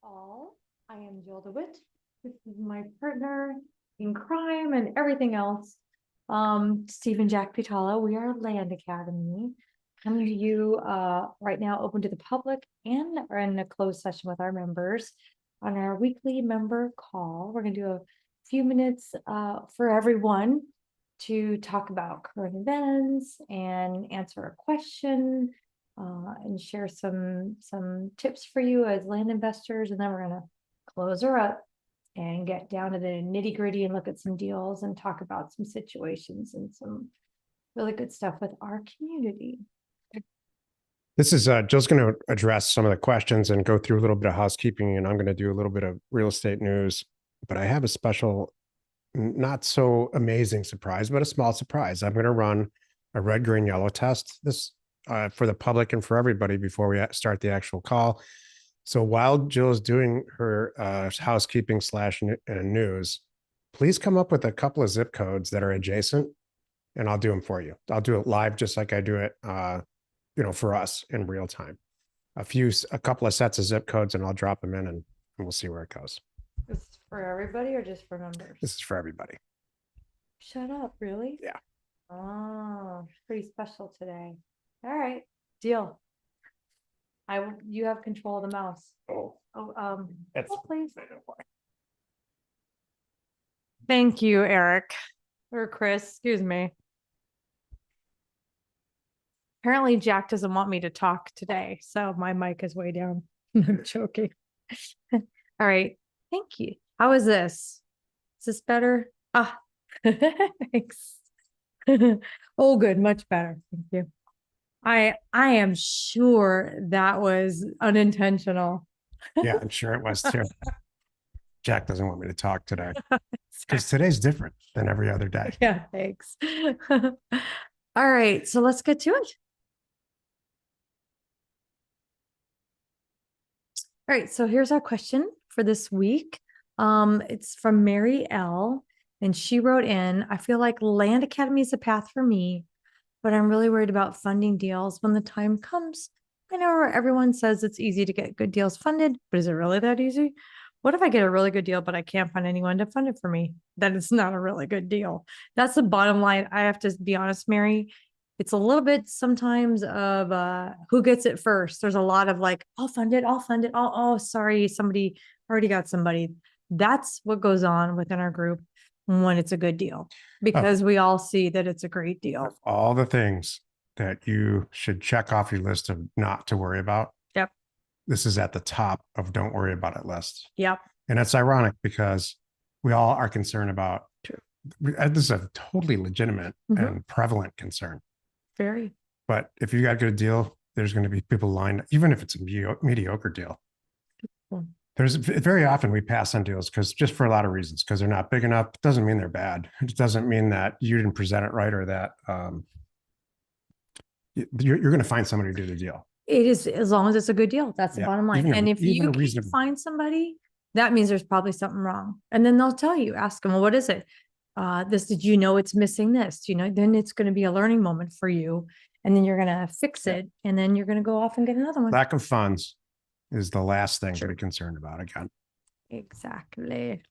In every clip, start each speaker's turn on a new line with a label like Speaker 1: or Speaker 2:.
Speaker 1: all. I am Jill DeWitt. This is my partner in crime and everything else. Stephen Jack Pitala. We are Land Academy. Coming to you right now, open to the public, and are in a closed session with our members on our weekly member call. We're going to do a few minutes for everyone to talk about current events and answer a question. And share some tips for you as land investors, and then we're going to close her up and get down to the nitty gritty and look at some deals and talk about some situations and some really good stuff with our community.
Speaker 2: This is Jill's going to address some of the questions and go through a little bit of housekeeping, and I'm going to do a little bit of real estate news. But I have a special, not so amazing surprise, but a small surprise. I'm going to run a red, green, yellow test for the public and for everybody before we start the actual call. So while Jill is doing her housekeeping / news, please come up with a couple of zip codes that are adjacent, and I'll do them for you. I'll do it live, just like I do it, for us in real time. A couple of sets of zip codes, and I'll drop them in, and we'll see where it goes.
Speaker 1: This is for everybody or just for members?
Speaker 2: This is for everybody.
Speaker 1: Shut up, really?
Speaker 2: Yeah.
Speaker 1: Oh, pretty special today. All right, deal. You have control of the mouse. Please. Thank you, Eric. Or Chris, excuse me. Apparently Jack doesn't want me to talk today, so my mic is way down. I'm joking. All right, thank you. How is this? Is this better? Thanks. Oh, good, much better. Thank you. I am sure that was unintentional.
Speaker 2: Yeah, I'm sure it was too. Jack doesn't want me to talk today because today's different than every other day.
Speaker 1: Yeah, thanks. All right, so let's get to it. All right, so here's our question for this week. It's from Mary L. And she wrote in, I feel like Land Academy is a path for me, but I'm really worried about funding deals when the time comes. I know everyone says it's easy to get good deals funded, but is it really that easy? What if I get a really good deal, but I can't find anyone to fund it for me? Then it's not a really good deal. That's the bottom line. I have to be honest, Mary. It's a little bit sometimes of who gets it first. There's a lot of like, I'll fund it. Oh, sorry, somebody already got somebody. That's what goes on within our group when it's a good deal, because we all see that it's a great deal.
Speaker 2: All the things that you should check off your list of not to worry about.
Speaker 1: Yep.
Speaker 2: This is at the top of don't worry about it list.
Speaker 1: Yep.
Speaker 2: And it's ironic because we all are concerned about, this is a totally legitimate and prevalent concern.
Speaker 1: Very.
Speaker 2: But if you got a good deal, there's going to be people lined up, even if it's a mediocre deal. There's very often we pass on deals just for a lot of reasons, because they're not big enough. It doesn't mean they're bad. It doesn't mean that you didn't present it right, or that you're going to find somebody to do the deal.
Speaker 1: It is, as long as it's a good deal. That's the bottom line. And if you can find somebody, that means there's probably something wrong. And then they'll tell you, ask them, well, what is it? Did you know it's missing this? Then it's going to be a learning moment for you. And then you're going to fix it. And then you're going to go off and get another one.
Speaker 2: Lack of funds is the last thing to be concerned about again.
Speaker 1: Exactly.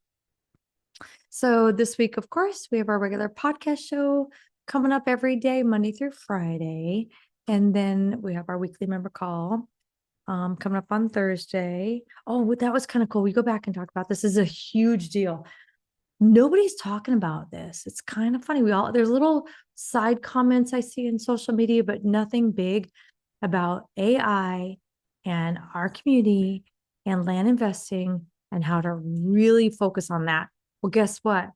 Speaker 1: So this week, of course, we have our regular podcast show coming up every day, Monday through Friday. And then we have our weekly member call coming up on Thursday. Oh, that was kind of cool. We go back and talk about this. This is a huge deal. Nobody's talking about this. It's kind of funny. There's little side comments I see in social media, but nothing big about AI and our community and land investing and how to really focus on that. Well, guess what?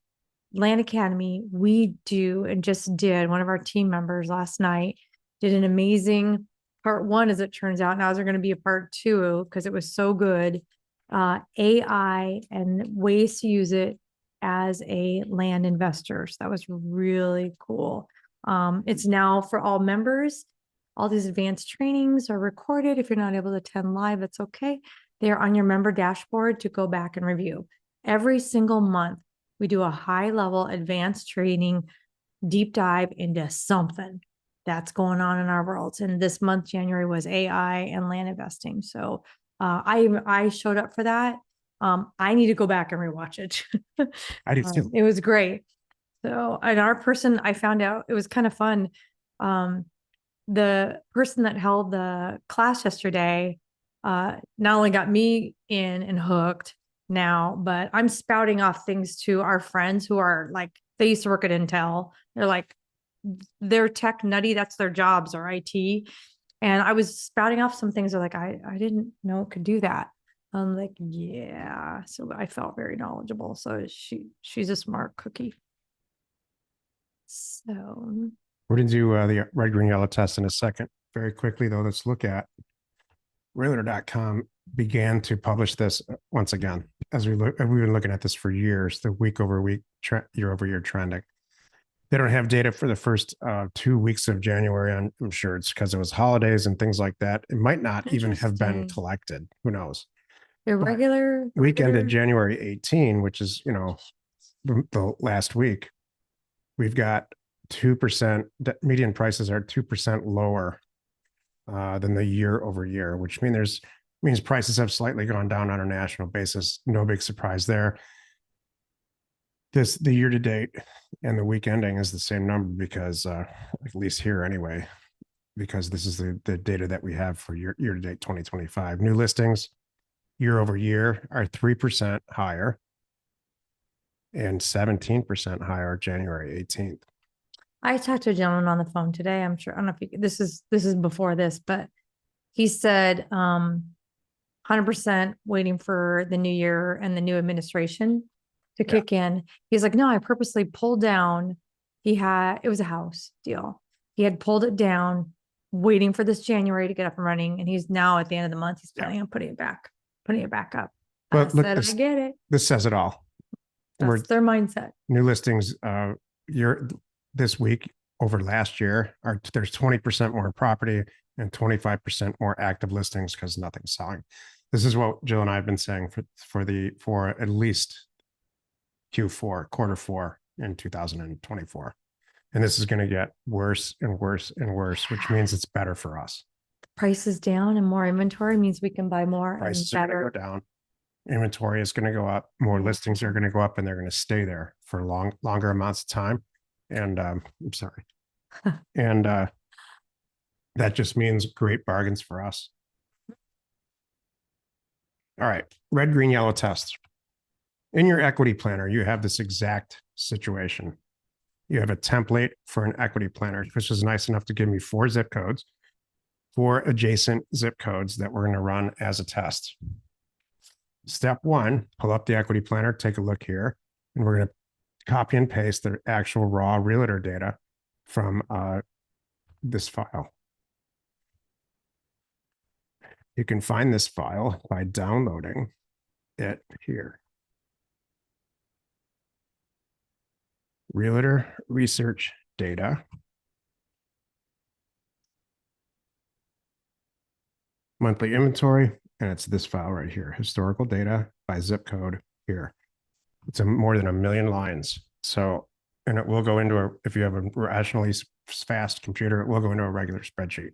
Speaker 1: Land Academy, we do and just did. One of our team members last night did an amazing part 1, as it turns out. Now is there going to be a part 2 because it was so good. AI and ways to use it as a land investor. So that was really cool. It's now for all members. All these advanced trainings are recorded. If you're not able to attend live, it's okay. They're on your member dashboard to go back and review. Every single month, we do a high-level advanced training deep dive into something that's going on in our worlds. And this month, January, was AI and land investing. So I showed up for that. I need to go back and rewatch it.
Speaker 2: I do too.
Speaker 1: It was great. So, and our person, I found out it was kind of fun. Um, the person that held the class yesterday, not only got me in and hooked now, but I'm spouting off things to our friends who are like, they used to work at Intel. They're like, they're tech nutty. That's their jobs or IT. And I was spouting off some things. They're like, I didn't know it could do that. I'm like, yeah. So I felt very knowledgeable. So she's a smart cookie. So
Speaker 2: We're going to do the red, green, yellow test in a second. Very quickly, though, let's look at realtor.com began to publish this once again. As we've been looking at this for years, the week over week, year over year trending. They don't have data for the first 2 weeks of January. I'm sure it's because it was holidays and things like that. It might not even have been collected. Who knows?
Speaker 1: the regular
Speaker 2: Week ended January 18, which is, the last week. We've got 2%, median prices are 2% lower than the year over year, which means prices have slightly gone down on a national basis. No big surprise there. The year to date and the week ending is the same number because at least here anyway, because this is the data that we have for year to date 2025. New listings year over year are 3% higher and 17% higher January 18th.
Speaker 1: I talked to a gentleman on the phone today. I'm sure I don't know if this is before this, but he said 100% waiting for the new year and the new administration to kick in. He's like, no, I purposely pulled down. It was a house deal. He had pulled it down, waiting for this January to get up and running. And he's now at the end of the month, he's planning on putting it back up.
Speaker 2: But
Speaker 1: I said, I get it.
Speaker 2: This says it all.
Speaker 1: That's their mindset.
Speaker 2: New listings this week over last year there's 20% more property and 25% more active listings because nothing's selling. This is what Jill and I have been saying for at least Q4, quarter four in 2024. And this is going to get worse and worse and worse, which means it's better for us.
Speaker 1: Prices down and more inventory means we can buy more.
Speaker 2: Prices are going to go down. Inventory is going to go up. More listings are going to go up, and they're going to stay there for longer amounts of time. And I'm sorry. And that just means great bargains for us. All right. Red, green, yellow test. In your equity planner, you have this exact situation. You have a template for an equity planner, which is nice enough to give me 4 zip codes, 4 adjacent zip codes that we're going to run as a test. Step 1, pull up the equity planner, take a look here, and we're going to copy and paste the actual raw realtor data from this file. You can find this file by downloading it here. Realtor research data. Monthly inventory, and it's this file right here, historical data by zip code here. It's more than 1 million lines. So, and it will go into if you have a rationally fast computer, it will go into a regular spreadsheet.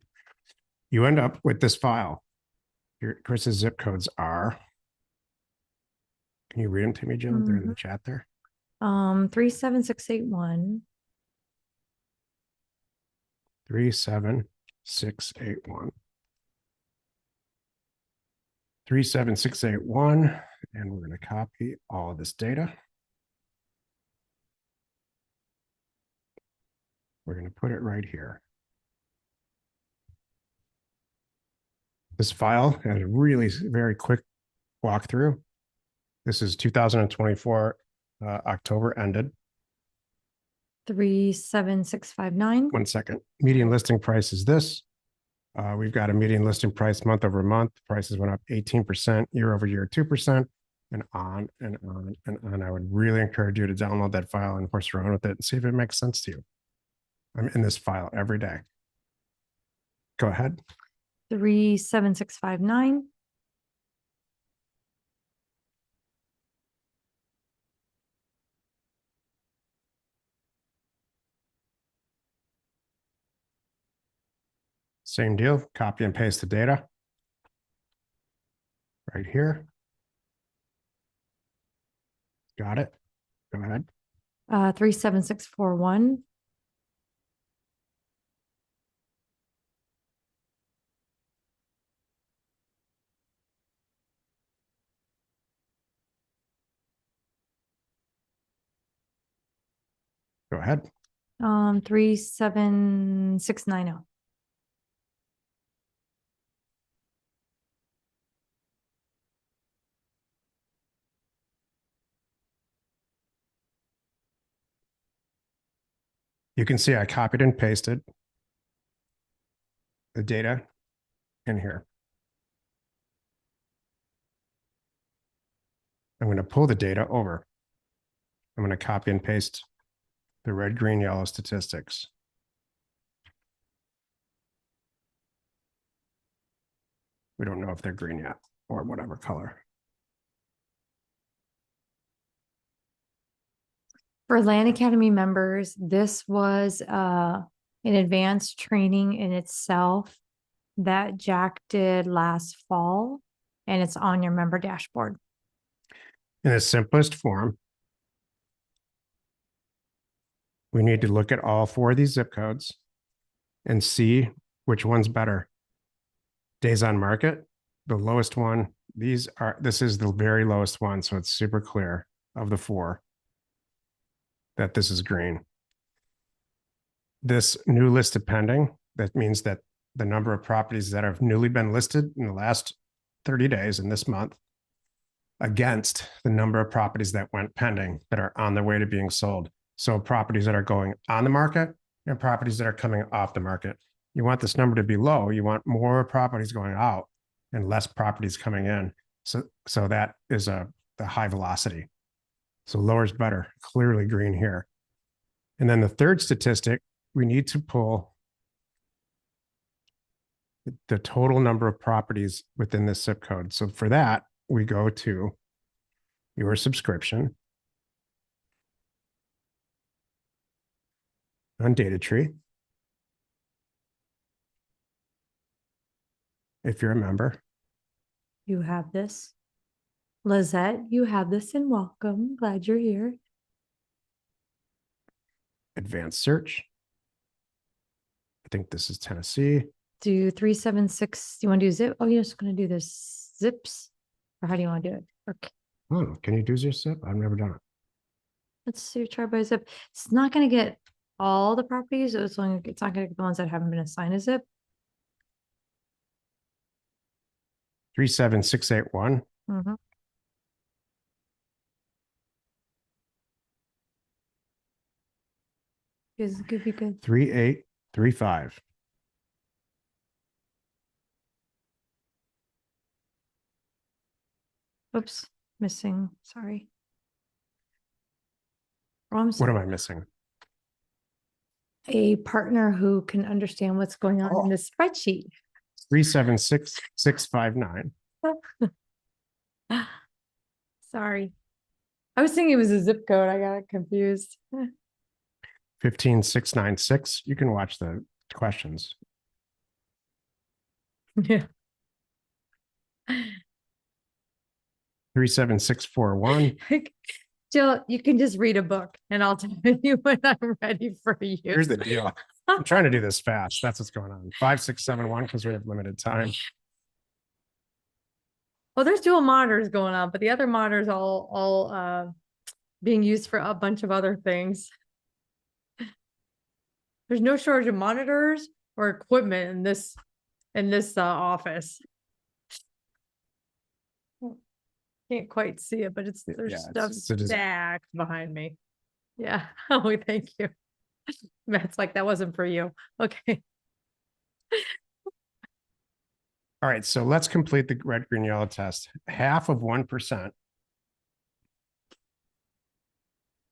Speaker 2: You end up with this file. Here, Chris's zip codes are, can you read them to me, Jill? They're in the chat there.
Speaker 1: 37681.
Speaker 2: 37681. 37681, and we're going to copy all of this data. We're going to put it right here. This file has a really very quick walkthrough. This is 2024, October ended.
Speaker 1: 37659.
Speaker 2: 1 second. Median listing price is this. We've got a median listing price month over month. Prices went up 18%, year over year, 2%, and on and on and on. I would really encourage you to download that file and horse around with it and see if it makes sense to you. I'm in this file every day. Go ahead.
Speaker 1: 37659.
Speaker 2: Same deal. Copy and paste the data. right here. Got it. Go ahead.
Speaker 1: 37641.
Speaker 2: Go ahead.
Speaker 1: 37690.
Speaker 2: You can see I copied and pasted the data in here. I'm going to pull the data over. I'm going to copy and paste the red, green, yellow statistics. We don't know if they're green yet or whatever color.
Speaker 1: For Land Academy members, this was an advanced training in itself that Jack did last fall, and it's on your member dashboard.
Speaker 2: In the simplest form, we need to look at all four of these zip codes and see which one's better. Days on market, the lowest one. This is the very lowest one, so it's super clear of the four that this is green. This new listed pending, that means that the number of properties that have newly been listed in the last 30 days in this month against the number of properties that went pending that are on their way to being sold. So properties that are going on the market and properties that are coming off the market. You want this number to be low. You want more properties going out and less properties coming in. So that is the high velocity. So lower is better, clearly green here. And then the third statistic, we need to pull the total number of properties within this zip code. So for that, we go to your subscription on data tree. If you're a member,
Speaker 1: You have this. Lizette, you have this, and welcome. Glad you're here.
Speaker 2: advanced search. I think this is Tennessee.
Speaker 1: Do 376. You want to do zip? Oh, you're just going to do this zips? Or how do you want to do it? Okay.
Speaker 2: Oh, can you do your zip? I've never done it.
Speaker 1: Let's see, try by zip. It's not going to get all the properties. It's not going to get the ones that haven't been assigned a zip.
Speaker 2: 37681.
Speaker 1: Mm-hmm. Is it could be good.
Speaker 2: 3835.
Speaker 1: Oops, missing. Sorry. Oh, I'm
Speaker 2: What
Speaker 1: sorry.
Speaker 2: am I missing?
Speaker 1: A partner who can understand what's going on in
Speaker 2: Oh.
Speaker 1: this spreadsheet.
Speaker 2: 376659.
Speaker 1: Sorry. I was thinking it was a zip code. I got confused.
Speaker 2: 15696. You can watch the questions.
Speaker 1: Yeah.
Speaker 2: 37641.
Speaker 1: Jill, you can just read a book and I'll tell you when I'm ready for you.
Speaker 2: Here's the deal. I'm trying to do this fast. That's what's going on. 5671 because we have limited time.
Speaker 1: Well, there's dual monitors going on, but the other monitors all being used for a bunch of other things. There's no shortage of monitors or equipment in this office. Can't quite see it, but there's stuff stacked behind me. Yeah. Oh, thank you. Matt's like, that wasn't for you. Okay.
Speaker 2: All right, so let's complete the red, green, yellow test. Half of 1%.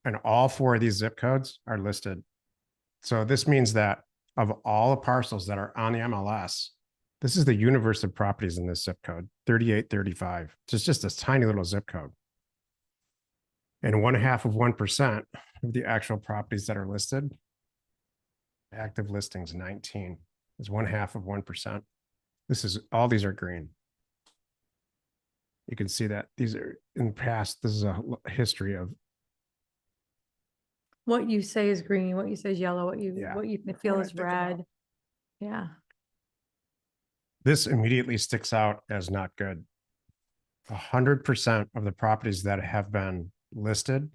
Speaker 2: And all four of these zip codes are listed. So this means that of all the parcels that are on the MLS, this is the universe of properties in this zip code, 3835. It's just a tiny little zip code. And 1/2 of 1% of the actual properties that are listed, active listings 19 is 1/2 of 1%. All these are green. You can see that these are in the past. This is a history of,
Speaker 1: What you say is green, what you say is yellow, what you
Speaker 2: Yeah,
Speaker 1: feel
Speaker 2: what I
Speaker 1: is
Speaker 2: think about.
Speaker 1: red. Yeah.
Speaker 2: This immediately sticks out as not good. 100% of the properties that have been listed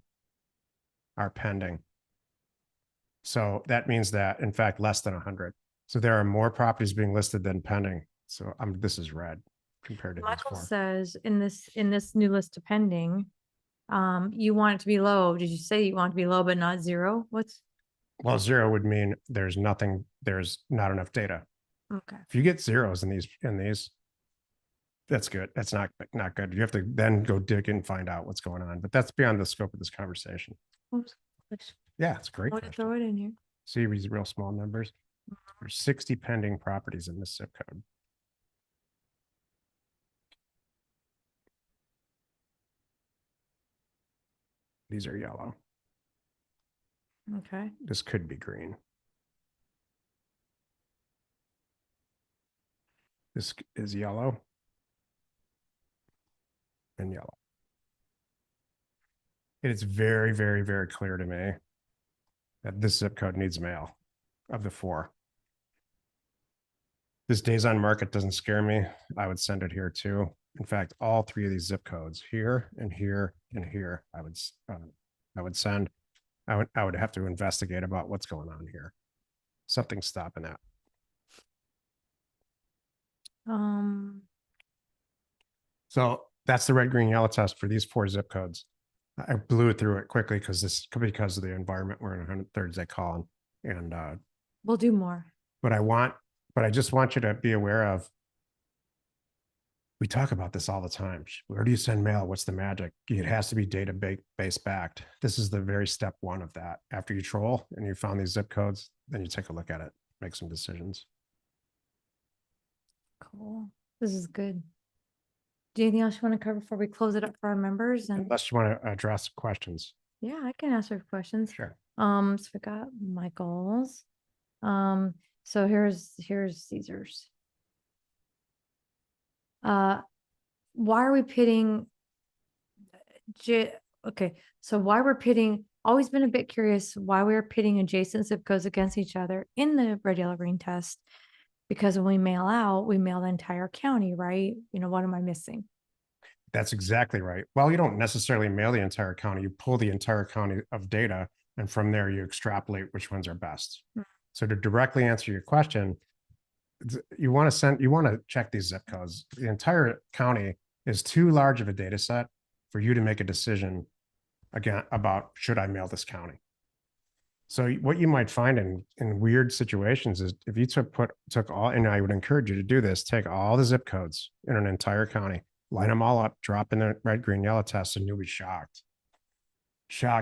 Speaker 2: are pending. So that means that, in fact, less than 100. So there are more properties being listed than pending. So this is red compared to these
Speaker 1: Michael
Speaker 2: four.
Speaker 1: says in this new list of pending, you want it to be low. Did you say you want it to be low but not zero? What's
Speaker 2: Well, zero would mean there's nothing, there's not enough data.
Speaker 1: okay?
Speaker 2: If you get zeros in these, that's good. That's not good. You have to then go dig and find out what's going on. But that's beyond the scope of this conversation.
Speaker 1: Oops.
Speaker 2: Yeah, it's a great
Speaker 1: I'll
Speaker 2: question.
Speaker 1: throw it in here.
Speaker 2: See these real small numbers. There's 60 pending properties in this zip code. These are yellow.
Speaker 1: Okay.
Speaker 2: This could be green. This is yellow and yellow. It's very, very, very clear to me that this zip code needs mail of the four. This days on market doesn't scare me. I would send it here too. In fact, all three of these zip codes here and here and here, I would send. I would have to investigate about what's going on here. Something's stopping that. So that's the red, green, yellow test for these four zip codes. I blew through it quickly because of the environment we're in on Thursday calling. And
Speaker 1: We'll do more.
Speaker 2: but I just want you to be aware of, we talk about this all the time. Where do you send mail? What's the magic? It has to be database backed. This is the very step one of that. After you troll and you found these zip codes, then you take a look at it, make some decisions.
Speaker 1: Cool. This is good. Do you anything else you want to cover before we close it up for our members? And
Speaker 2: Unless you want to address questions.
Speaker 1: yeah, I can answer questions.
Speaker 2: Sure.
Speaker 1: So we got Michael's. So here's Caesar's. Why are we pitting okay, so why we're pitting, always been a bit curious why we're pitting adjacent zip codes against each other in the red, yellow, green test. Because when we mail out, we mail the entire county, right? You know, what am I missing?
Speaker 2: That's exactly right. Well, you don't necessarily mail the entire county. You pull the entire county of data, and from there you extrapolate which ones are best. So to directly answer your question, you want to check these zip codes. The entire county is too large of a data set for you to make a decision again about should I mail this county. So what you might find in weird situations is if you took all, and I would encourage you to do this, take all the zip codes in an entire county, line them all up, drop in the red, green, yellow test, and you'll be shocked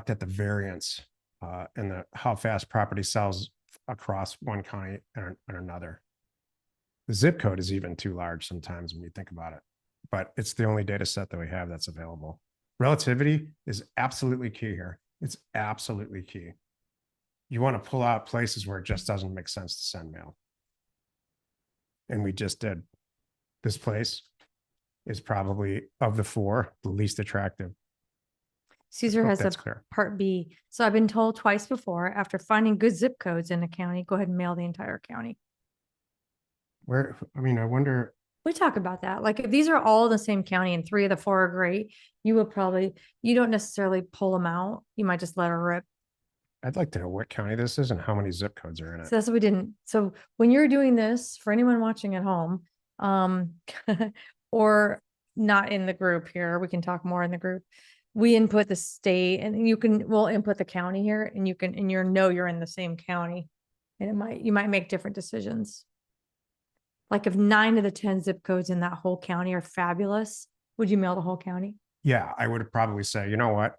Speaker 2: at the variance and how fast property sells across one county and another. The zip code is even too large sometimes when you think about it, but it's the only data set that we have that's available. Relativity is absolutely key here. It's absolutely key. You want to pull out places where it just doesn't make sense to send mail. And we just did. This place is probably, of the four, the least attractive.
Speaker 1: Caesar has a part B. So I've been told twice before, after finding good zip codes in a county, go ahead and mail the entire county.
Speaker 2: Where, I mean, I wonder.
Speaker 1: We talk about that. Like if these are all the same county and three of the four are great, you don't necessarily pull them out. You might just let her rip.
Speaker 2: I'd like to know what county this is and how many zip codes are in it.
Speaker 1: So that's what we didn't. So when you're doing this, for anyone watching at home, or not in the group here, we can talk more in the group. We input the state and we'll input the county here and you're in the same county. And you might make different decisions. Like if 9 of the 10 zip codes in that whole county are fabulous, would you mail the whole county?
Speaker 2: Yeah, I would probably say, you know what?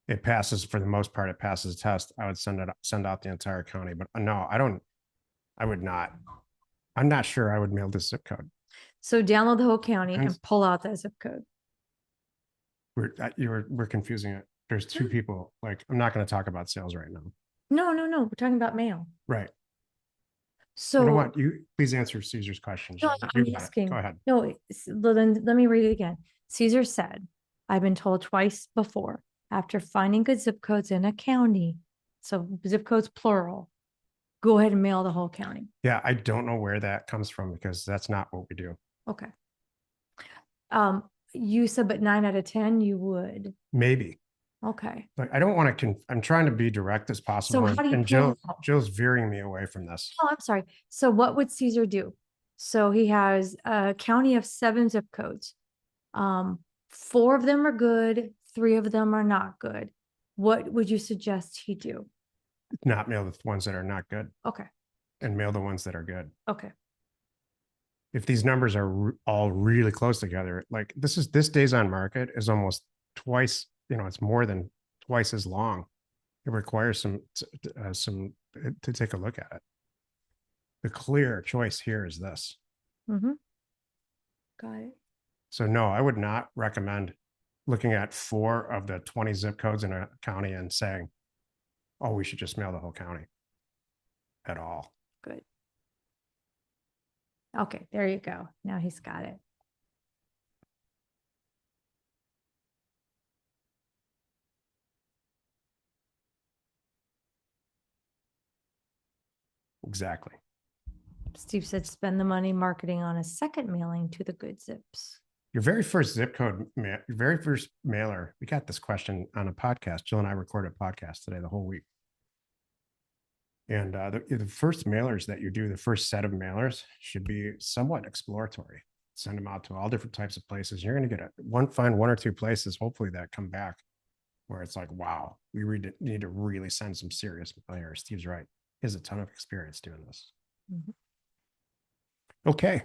Speaker 2: It passes for the most part. It passes the test. I would send out the entire county, but no, I would not. I'm not sure I would mail this zip code.
Speaker 1: So download the whole county and pull out that zip code.
Speaker 2: We're confusing it. There's two people. Like, I'm not going to talk about sales right now.
Speaker 1: No. We're talking about mail.
Speaker 2: Right.
Speaker 1: So
Speaker 2: you know what? You please answer Caesar's question.
Speaker 1: No, I'm asking.
Speaker 2: Go ahead.
Speaker 1: No, then let me read it again. Caesar said, I've been told twice before, after finding good zip codes in a county, so zip codes plural, go ahead and mail the whole county.
Speaker 2: Yeah, I don't know where that comes from because that's not what we do.
Speaker 1: Okay. You said, but 9 out of 10, you would.
Speaker 2: Maybe.
Speaker 1: Okay.
Speaker 2: Like, I don't want to, I'm trying to be direct as possible.
Speaker 1: So how do you
Speaker 2: And
Speaker 1: pull it out?
Speaker 2: Jill's veering me away from this.
Speaker 1: Oh, I'm sorry. So what would Caesar do? So he has a county of 7 zip codes. 4 of them are good, 3 of them are not good. What would you suggest he do?
Speaker 2: Not mail the ones that are not good
Speaker 1: Okay.
Speaker 2: and mail the ones that are good.
Speaker 1: Okay.
Speaker 2: If these numbers are all really close together, like this days on market is almost twice, it's more than twice as long. It requires some to take a look at it. The clear choice here is this.
Speaker 1: Mm-hmm. Got it.
Speaker 2: So no, I would not recommend looking at 4 of the 20 zip codes in a county and saying, oh, we should just mail the whole county at all.
Speaker 1: Good. Okay, there you go. Now he's got it.
Speaker 2: Exactly.
Speaker 1: Steve said spend the money marketing on a second mailing to the good zips.
Speaker 2: Your very first zip code, your very first mailer, we got this question on a podcast. Jill and I recorded a podcast today, the whole week. And the first mailers that you do, the first set of mailers should be somewhat exploratory. Send them out to all different types of places. You're going to get find 1 or 2 places, hopefully, that come back where it's like, wow, we need to really send some serious mail. Steve's right. He has a ton of experience doing this.
Speaker 1: Mm-hmm.
Speaker 2: Okay.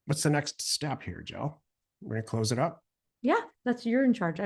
Speaker 2: What's the next step here, Jill? We're going to close it up.
Speaker 1: Yeah, you're in charge. I don't